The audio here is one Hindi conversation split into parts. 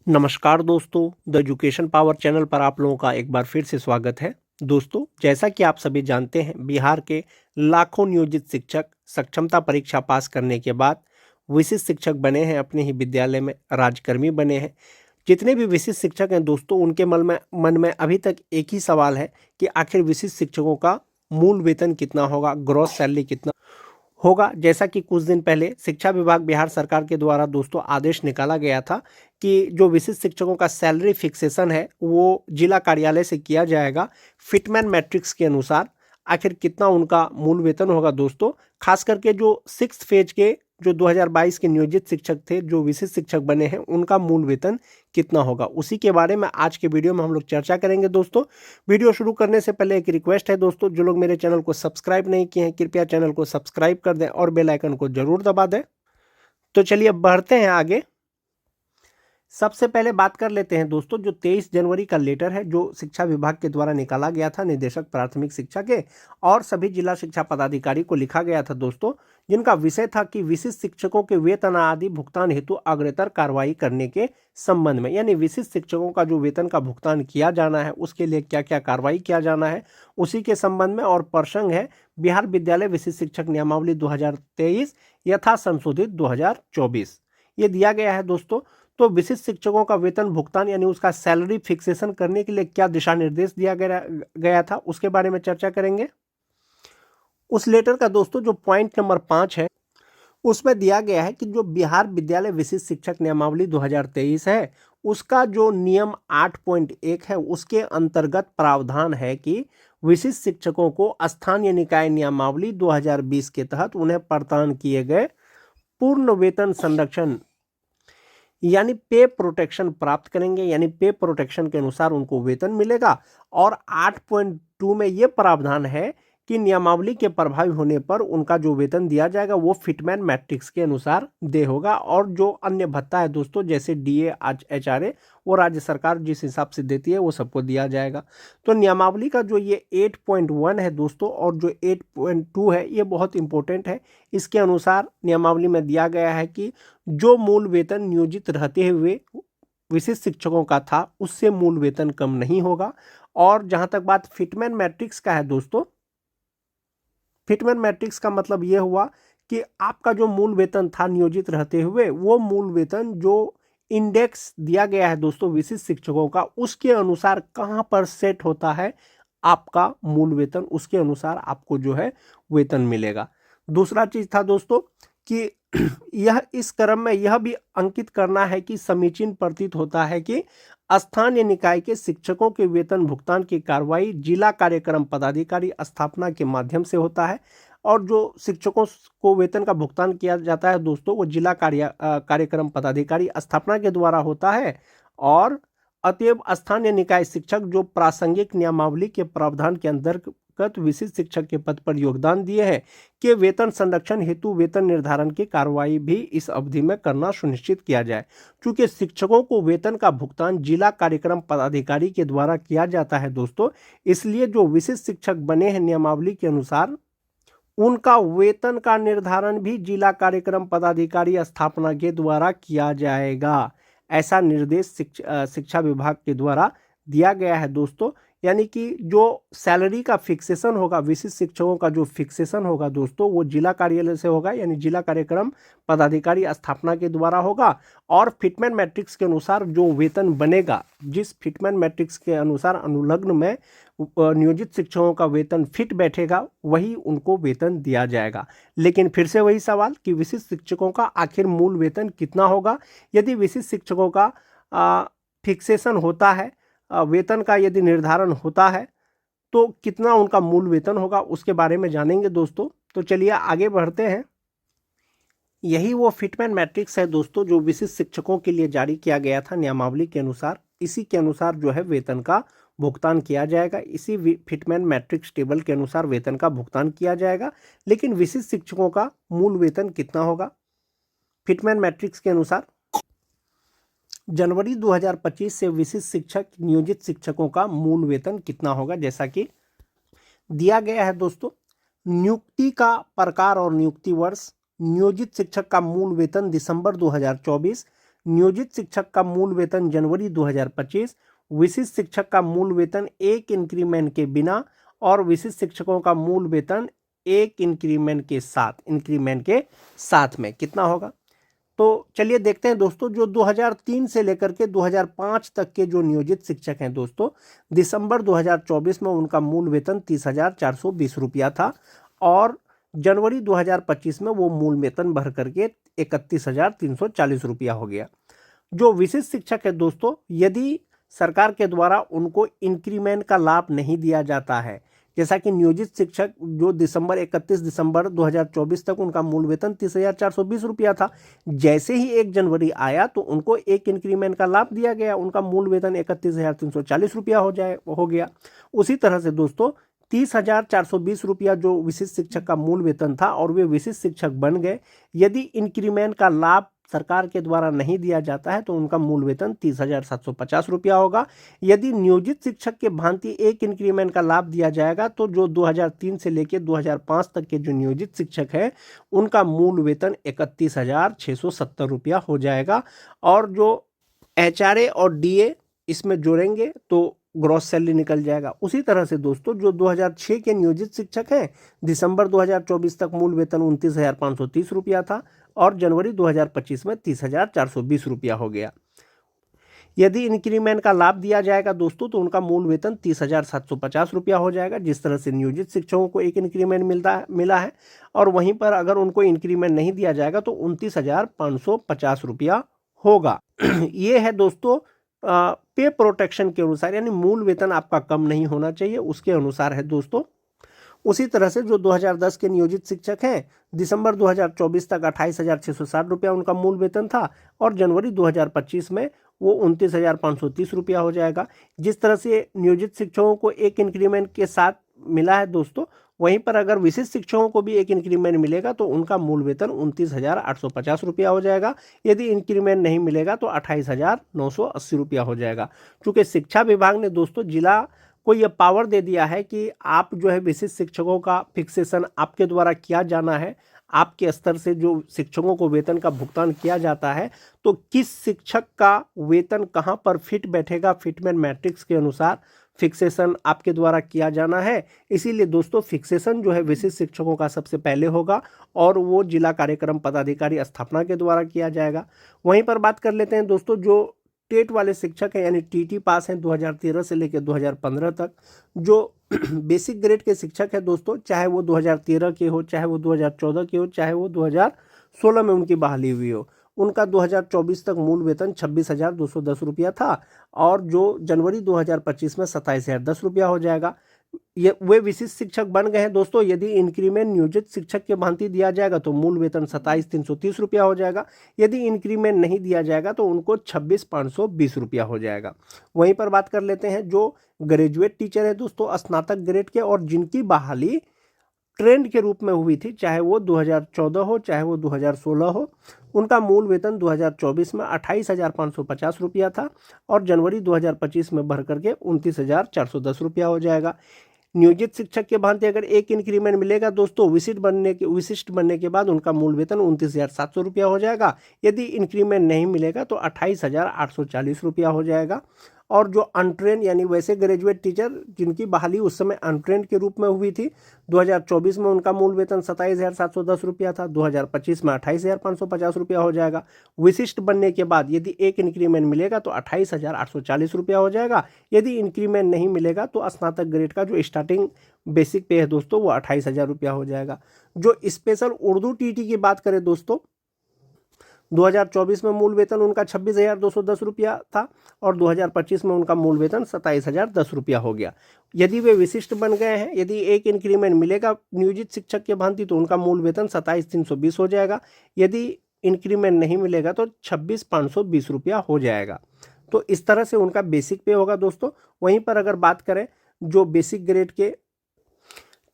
नमस्कार दोस्तों, द एजुकेशन पावर चैनल पर आप लोगों का एक बार फिर से स्वागत है। दोस्तों, जैसा कि आप सभी जानते हैं, बिहार के लाखों नियोजित शिक्षक सक्षमता परीक्षा पास करने के बाद विशिष्ट शिक्षक बने हैं, अपने ही विद्यालय में राजकर्मी बने हैं। जितने भी विशिष्ट शिक्षक हैं दोस्तों, उनके मन में अभी तक एक ही सवाल है कि आखिर विशिष्ट शिक्षकों का मूल वेतन कितना होगा, ग्रॉस सैलरी कितना होगा। जैसा कि कुछ दिन पहले शिक्षा विभाग बिहार सरकार के द्वारा दोस्तों आदेश निकाला गया था कि जो विशिष्ट शिक्षकों का सैलरी फिक्सेशन है वो जिला कार्यालय से किया जाएगा फिटमैन मैट्रिक्स के अनुसार। आखिर कितना उनका मूल वेतन होगा दोस्तों, खास करके जो सिक्स फेज के जो 2022 के नियोजित शिक्षक थे, जो विशिष्ट शिक्षक बने हैं, उनका मूल वेतन कितना होगा, उसी के बारे में आज के वीडियो में हम लोग चर्चा करेंगे दोस्तों। वीडियो शुरू करने से पहले एक रिक्वेस्ट है दोस्तों, जो लोग मेरे चैनल को सब्सक्राइब नहीं किए हैं, कृपया चैनल को सब्सक्राइब कर दें और बेल आइकन को जरूर दबा दें। तो चलिए अब बढ़ते हैं आगे। सबसे पहले बात कर लेते हैं दोस्तों, जो 23 जनवरी का लेटर है जो शिक्षा विभाग के द्वारा निकाला गया था निदेशक प्राथमिक शिक्षा के और सभी जिला शिक्षा पदाधिकारी को लिखा गया था दोस्तों, जिनका विषय था कि विशिष्ट शिक्षकों के वेतन आदि भुगतान हेतु अग्रेतर कार्रवाई करने के संबंध में, यानी विशिष्ट शिक्षकों का जो वेतन का भुगतान किया जाना है उसके लिए क्या क्या कार्रवाई किया जाना है उसी के संबंध में। और प्रसंग है बिहार विद्यालय विशिष्ट शिक्षक नियमावली 2023 यथा संशोधित 2024, ये दिया गया है दोस्तों। तो विशिष्ट शिक्षकों का वेतन भुगतान यानी उसका सैलरी फिक्सेशन करने के लिए क्या दिशा निर्देश दिया गया था उसके बारे में चर्चा करेंगे। उस लेटर का दोस्तों जो पॉइंट नंबर 5 है उसमें दिया गया है कि जो बिहार विद्यालय विशिष्ट शिक्षक नियमावली 2023 है उसका जो नियम 8.1 है उसके अंतर्गत प्रावधान है कि विशिष्ट शिक्षकों को स्थानीय निकाय नियमावली 2020 के तहत उन्हें प्रदान किए गए पूर्ण वेतन संरक्षण यानी पे प्रोटेक्शन प्राप्त करेंगे, यानी पे प्रोटेक्शन के अनुसार उनको वेतन मिलेगा। और 8.2 में ये प्रावधान है कि नियमावली के प्रभावी होने पर उनका जो वेतन दिया जाएगा वो फिटमैन मैट्रिक्स के अनुसार दे होगा। और जो अन्य भत्ता है दोस्तों, जैसे डीए एचआरए, वो राज्य सरकार जिस हिसाब से देती है वो सबको दिया जाएगा। तो नियमावली का जो ये 8.1 है दोस्तों और जो 8.2 है ये बहुत इंपॉर्टेंट है। इसके अनुसार नियमावली में दिया गया है कि जो मूल वेतन नियोजित रहते हुए विशिष्ट शिक्षकों का था उससे मूल वेतन कम नहीं होगा। और जहां तक बात फिटमैन मैट्रिक्स का है दोस्तों, फिटमैन मैट्रिक्स का मतलब यह हुआ कि आपका जो मूल वेतन था नियोजित रहते हुए वो मूल वेतन जो इंडेक्स दिया गया है दोस्तों विशिष्ट शिक्षकों का उसके अनुसार कहां पर सेट होता है आपका मूल वेतन, उसके अनुसार आपको जो है वेतन मिलेगा। दूसरा चीज था दोस्तों कि यह इस क्रम में यह भी अंकित करना है कि समीचीन प्रतीत होता है कि स्थानीय निकाय के शिक्षकों के वेतन भुगतान की कार्रवाई जिला कार्यक्रम पदाधिकारी स्थापना के माध्यम से होता है। और जो शिक्षकों को वेतन का भुगतान किया जाता है दोस्तों वो जिला कार्यक्रम पदाधिकारी स्थापना के द्वारा होता है। और अतएव स्थानीय निकाय शिक्षक जो प्रासंगिक नियमावली के प्रावधान के अंतर्गत विशिष्ट शिक्षक के पद पर योगदान दिए हैं के वेतन संरक्षण हेतु वेतन निर्धारण की कार्रवाई भी इस अवधि में करना सुनिश्चित किया जाए। चूंकि शिक्षकों को वेतन का भुगतान जिला कार्यक्रम पदाधिकारी के द्वारा किया जाता है दोस्तों, इसलिए जो विशिष्ट शिक्षक बने हैं नियमावली के अनुसार उनका वेतन का निर्धारण भी जिला कार्यक्रम पदाधिकारी स्थापना के द्वारा किया जाएगा। ऐसा निर्देश शिक्षा विभाग के द्वारा दिया गया है दोस्तों। यानी कि जो सैलरी का फिक्सेशन होगा, विशिष्ट शिक्षकों का जो फिक्सेशन होगा दोस्तों वो जिला कार्यालय से होगा, यानी जिला कार्यक्रम पदाधिकारी स्थापना के द्वारा होगा। और फिटमैन मैट्रिक्स के अनुसार जो वेतन बनेगा, जिस फिटमैन मैट्रिक्स के अनुसार अनुलग्न में नियोजित शिक्षकों का वेतन फिट बैठेगा वही उनको वेतन दिया जाएगा। लेकिन फिर से वही सवाल कि विशिष्ट शिक्षकों का आखिर मूल वेतन कितना होगा। यदि विशिष्ट शिक्षकों का फिक्सेशन होता है, वेतन का यदि निर्धारण होता है तो कितना उनका मूल वेतन होगा उसके बारे में जानेंगे दोस्तों। तो चलिए आगे बढ़ते हैं। यही वो फिटमैन मैट्रिक्स है दोस्तों जो विशिष्ट शिक्षकों के लिए जारी किया गया था नियमावली के अनुसार। इसी के अनुसार जो है वेतन का भुगतान किया जाएगा, इसी फिटमैन मैट्रिक्स टेबल के अनुसार वेतन का भुगतान किया जाएगा। लेकिन विशिष्ट शिक्षकों का मूल वेतन कितना होगा फिटमैन मैट्रिक्स के अनुसार, जनवरी 2025 से विशिष्ट शिक्षक नियोजित शिक्षकों का मूल वेतन कितना होगा जैसा कि दिया गया है दोस्तों। नियुक्ति का प्रकार और नियुक्ति वर्ष, नियोजित शिक्षक का मूल वेतन दिसंबर 2024 नियोजित शिक्षक का मूल वेतन जनवरी 2025, विशिष्ट शिक्षक का मूल वेतन एक इंक्रीमेंट के बिना और विशिष्ट शिक्षकों का मूल वेतन एक इंक्रीमेंट के साथ में कितना होगा। तो चलिए देखते हैं दोस्तों, जो 2003 से लेकर के 2005 तक के जो नियोजित शिक्षक हैं दोस्तों, दिसंबर 2024 में उनका मूल वेतन 30,420 रुपया था और जनवरी 2025 में वो मूल वेतन भर करके 31,340 रुपया हो गया। जो विशिष्ट शिक्षक है दोस्तों, यदि सरकार के द्वारा उनको इंक्रीमेंट का लाभ नहीं दिया जाता है, जैसा कि नियोजित शिक्षक जो 31 दिसंबर 2024 तक उनका मूल वेतन 30,420 रुपया था, जैसे ही 1 जनवरी आया तो उनको एक इंक्रीमेंट का लाभ दिया गया, उनका मूल वेतन 31,340 रुपया हो गया। उसी तरह से दोस्तों 30,420 रुपया जो विशिष्ट शिक्षक का मूल वेतन था और वे विशिष्ट शिक्षक बन गए, यदि इंक्रीमेंट का लाभ सरकार के द्वारा नहीं दिया जाता है तो उनका मूल वेतन 30,750 रुपया होगा। यदि नियोजित शिक्षक के भांति एक इंक्रीमेंट का लाभ दिया जाएगा तो जो 2003 से लेकर 2005 तक के जो नियोजित शिक्षक हैं उनका मूल वेतन 31,670 रुपया हो जाएगा और जो HRA और DA इसमें जोड़ेंगे तो ग्रॉस सैलरी निकल जाएगा। उसी तरह से दोस्तों जो 2006 के नियोजित शिक्षक हैं, दिसंबर 2024 तक मूल वेतन 29,530 रुपया था और जनवरी 2025 में 30,420 रुपया हो गया। यदि इंक्रीमेंट का लाभ दिया जाएगा दोस्तों तो उनका मूल वेतन 30,750 रुपया हो जाएगा। जिस तरह से नियोजित शिक्षकों को एक इंक्रीमेंट मिला है और वहीं पर अगर उनको इंक्रीमेंट नहीं दिया जाएगा तो 29,550 रुपया होगा। ये है दोस्तों पे प्रोटेक्शन के अनुसार, यानी मूल वेतन आपका कम नहीं होना चाहिए, उसके अनुसार है दोस्तों। उसी तरह से जो 2010 के नियोजित शिक्षक हैं, दिसंबर 2024 तक 28,660 रुपया उनका मूल वेतन था और जनवरी 2025 में वो 29,530 रुपया हो जाएगा। जिस तरह से नियोजित शिक्षकों को एक इंक्रीमेंट के साथ मिला है दोस्तों, वहीं पर अगर विशिष्ट शिक्षकों को भी एक इंक्रीमेंट मिलेगा तो उनका मूल वेतन 29,850 रुपया हो जाएगा। यदि इंक्रीमेंट नहीं मिलेगा तो 28,980 रुपया हो जाएगा। चूँकि शिक्षा विभाग ने दोस्तों जिला को यह पावर दे दिया है कि आप जो है विशिष्ट शिक्षकों का फिक्सेशन आपके द्वारा किया जाना है, आपके स्तर से जो शिक्षकों को वेतन का भुगतान किया जाता है तो किस शिक्षक का वेतन कहां पर फिट बैठेगा, फिटमेंट मैट्रिक्स के अनुसार फिक्सेशन आपके द्वारा किया जाना है। इसीलिए दोस्तों फिक्सेशन जो है विशिष्ट शिक्षकों का सबसे पहले होगा और वो जिला कार्यक्रम पदाधिकारी स्थापना के द्वारा किया जाएगा। वहीं पर बात कर लेते हैं दोस्तों, जो टेट वाले शिक्षक हैं यानी TT पास हैं 2013 से लेकर 2015 तक, जो बेसिक ग्रेड के शिक्षक हैं दोस्तों, चाहे वो 2013 के हो, चाहे वो 2014 के हो, चाहे वो 2016 में उनकी बहाली हुई हो, उनका 2024 तक मूल वेतन 26,210 रुपया था और जो जनवरी 2025 में 27,010 रुपया हो जाएगा। ये वे विशिष्ट शिक्षक बन गए हैं दोस्तों। यदि इंक्रीमेंट नियोजित शिक्षक के भांति दिया जाएगा तो मूल वेतन 27,330 रुपया हो जाएगा। यदि इंक्रीमेंट नहीं दिया जाएगा तो उनको 26,520 रुपया हो जाएगा। वहीं पर बात कर लेते हैं जो ग्रेजुएट टीचर है दोस्तों, स्नातक ग्रेड के और जिनकी बहाली ट्रेंड के रूप में हुई थी, चाहे वो 2014 हो चाहे वो 2016 हो, उनका मूल वेतन 2024 में 28,550 रुपया था और जनवरी 2025 में भर करके 29,410 रुपया हो जाएगा। नियोजित शिक्षक के भांति अगर एक इंक्रीमेंट मिलेगा दोस्तों विशिष्ट बनने के बाद उनका मूल वेतन 29,700 रुपया हो जाएगा। यदि इंक्रीमेंट नहीं मिलेगा तो 28,840 रुपया हो जाएगा। और जो अनट्रेंड यानी वैसे ग्रेजुएट टीचर जिनकी बहाली उस समय अनट्रेंड के रूप में हुई थी, 2024 में उनका मूल वेतन 27,710 रुपया था, 2025 में 28,550 रुपया हो जाएगा। विशिष्ट बनने के बाद यदि एक इंक्रीमेंट मिलेगा तो 28,840 रुपया हो जाएगा। यदि इंक्रीमेंट नहीं मिलेगा तो स्नातक ग्रेड का जो स्टार्टिंग बेसिक पे है दोस्तों वो 28,000 रुपया हो जाएगा। जो स्पेशल उर्दू TT की बात करें दोस्तों, 2024 में मूल वेतन उनका 26,210 रुपया था और 2025 में उनका मूल वेतन 27,010 रुपया हो गया। यदि वे विशिष्ट बन गए हैं, यदि एक इंक्रीमेंट मिलेगा नियोजित शिक्षक के भांति तो उनका मूल वेतन 27,320 हो जाएगा। यदि इंक्रीमेंट नहीं मिलेगा तो 26,520 रुपया हो जाएगा। तो इस तरह से उनका बेसिक पे होगा दोस्तों। वहीं पर अगर बात करें जो बेसिक ग्रेड के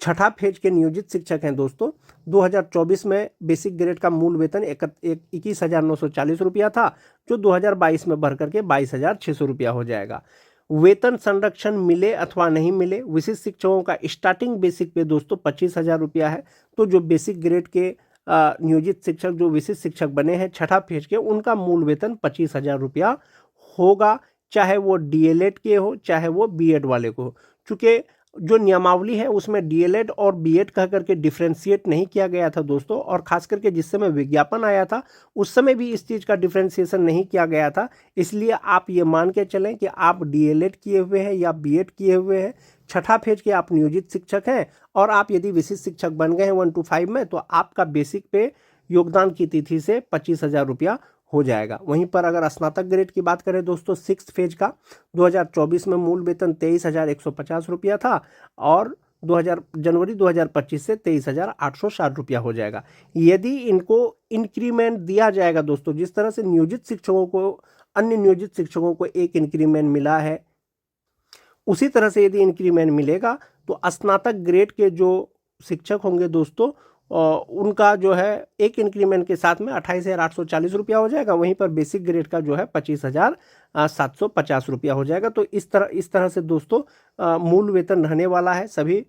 छठा फेज के नियोजित शिक्षक हैं दोस्तों, 2024 में बेसिक ग्रेड का मूल वेतन 21,940 रुपया था, जो 2022 में बढ़ करके 22,600 रुपया हो जाएगा। वेतन संरक्षण मिले अथवा नहीं मिले, विशिष्ट शिक्षकों का स्टार्टिंग बेसिक पे दोस्तों 25,000 रुपया है। तो जो बेसिक ग्रेड के नियोजित शिक्षक जो विशिष्ट शिक्षक बने हैं छठा फेज के, उनका मूल वेतन 25,000 रुपया होगा, चाहे वो डीएलएड के हो चाहे वो बीएड वाले को हो। चूंकि जो नियमावली है उसमें डीएलएड और बीएड कह करके डिफ्रेंशिएट नहीं किया गया था दोस्तों, और खास करके जिस समय विज्ञापन आया था उस समय भी इस चीज़ का डिफ्रेंशिएशन नहीं किया गया था। इसलिए आप ये मान के चलें कि आप डीएलएड किए हुए हैं या बीएड किए हुए हैं, छठा फेज के आप नियोजित शिक्षक हैं, और आप यदि विशिष्ट शिक्षक बन गए हैं 1 to 5 में, तो आपका बेसिक पे योगदान की तिथि से 25,000 रुपया हो जाएगा। वहीं पर अगर स्नातक ग्रेड की बात करें दोस्तों, सिक्स फेज का 2024 में मूल वेतन 23,150 रुपया था, और जनवरी 2025 से 23,860 रुपया हो जाएगा। यदि इनको इंक्रीमेंट दिया जाएगा दोस्तों, जिस तरह से नियोजित शिक्षकों को, अन्य नियोजित शिक्षकों को एक इंक्रीमेंट मिला है, उसी तरह से यदि इंक्रीमेंट मिलेगा तो स्नातक ग्रेड के जो शिक्षक होंगे दोस्तों, उनका जो है एक इंक्रीमेंट के साथ में 28,840 रुपया हो जाएगा। वहीं पर बेसिक ग्रेड का जो है 25,750 रुपया हो जाएगा। तो इस तरह से दोस्तों मूल वेतन रहने वाला है सभी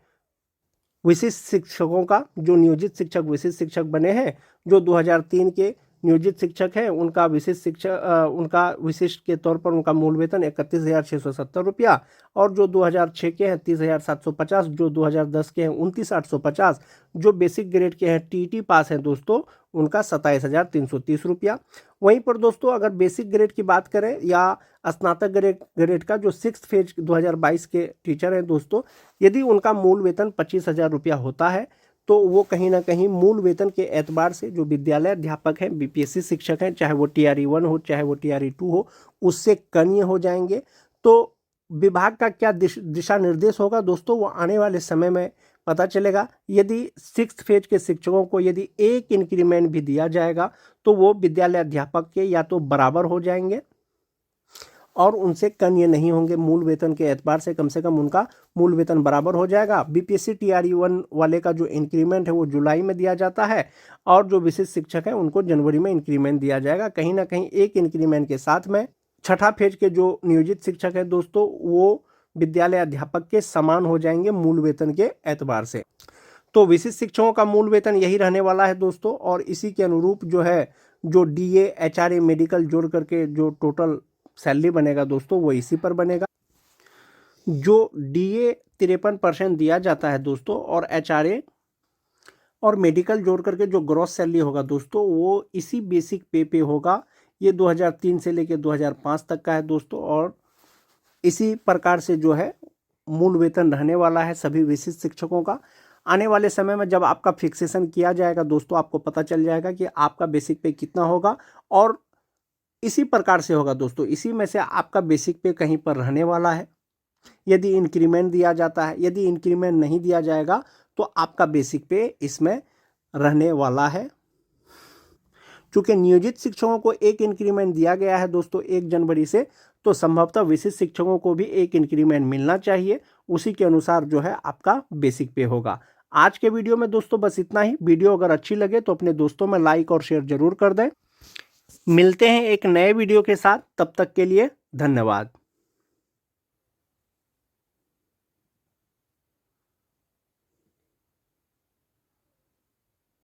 विशिष्ट शिक्षकों का। जो नियोजित शिक्षक विशिष्ट शिक्षक बने हैं, जो 2003 के नियोजित शिक्षक हैं, उनका विशिष्ट के तौर पर उनका मूल वेतन 31,670 रुपया, और जो 2006 के हैं 30,750, जो 2010 के हैं 29,850, जो बेसिक ग्रेड के हैं टीटी पास हैं दोस्तों, उनका 27,330 रुपया। वहीं पर दोस्तों अगर बेसिक ग्रेड की बात करें या स्नातक ग्रेड का जो सिक्स फेज 2022 के टीचर हैं दोस्तों, यदि उनका मूल वेतन 25,000 रुपया होता है, तो वो कहीं ना कहीं मूल वेतन के एतबार से जो विद्यालय अध्यापक हैं, बीपीएससी शिक्षक हैं, चाहे वो टीआरई 1 हो चाहे वो टीआरई 2 हो, उससे कनीय हो जाएंगे। तो विभाग का क्या दिशा निर्देश होगा दोस्तों, वो आने वाले समय में पता चलेगा। यदि सिक्स फेज के शिक्षकों को यदि एक इंक्रीमेंट भी दिया जाएगा तो वो विद्यालय अध्यापक के या तो बराबर हो जाएंगे और उनसे कनीय नहीं होंगे। मूल वेतन के एतबार से कम उनका मूल वेतन बराबर हो जाएगा। बीपीएससी टीआरई 1 वाले का जो इंक्रीमेंट है वो जुलाई में दिया जाता है, और जो विशिष्ट शिक्षक हैं उनको जनवरी में इंक्रीमेंट दिया जाएगा। कहीं ना कहीं एक इंक्रीमेंट के साथ में छठा फेज के जो नियोजित शिक्षक हैं दोस्तों, वो विद्यालय अध्यापक के समान हो जाएंगे मूल वेतन के एतबार से। तो विशिष्ट शिक्षकों का मूल वेतन यही रहने वाला है दोस्तों, और इसी के अनुरूप जो है, जो डीए एचआरए मेडिकल जोड़ करके जो टोटल सैलरी बनेगा दोस्तों, वो इसी पर बनेगा। जो डीए 53% दिया जाता है दोस्तों, और एचआरए और मेडिकल जोड़ करके जो ग्रॉस सैलरी होगा दोस्तों, वो इसी बेसिक पे होगा। ये 2003 से लेकर 2005 तक का है दोस्तों, और इसी प्रकार से जो है मूल वेतन रहने वाला है सभी विशिष्ट शिक्षकों का। आने वाले समय में जब आपका फिक्सेशन किया जाएगा दोस्तों, आपको पता चल जाएगा कि आपका बेसिक पे कितना होगा, और इसी प्रकार से होगा दोस्तों। इसी में से आपका बेसिक पे कहीं पर रहने वाला है यदि इंक्रीमेंट दिया जाता है। यदि इंक्रीमेंट नहीं दिया जाएगा तो आपका बेसिक पे इसमें रहने वाला है। चूंकि नियोजित शिक्षकों को एक इंक्रीमेंट दिया गया है दोस्तों 1 जनवरी से, तो संभवतः विशिष्ट शिक्षकों को भी एक इंक्रीमेंट मिलना चाहिए। उसी के अनुसार जो है आपका बेसिक पे होगा। आज के वीडियो में दोस्तों बस इतना ही। वीडियो अगर अच्छी लगे तो अपने दोस्तों में लाइक और शेयर जरूर कर दें। मिलते हैं एक नए वीडियो के साथ, तब तक के लिए धन्यवाद।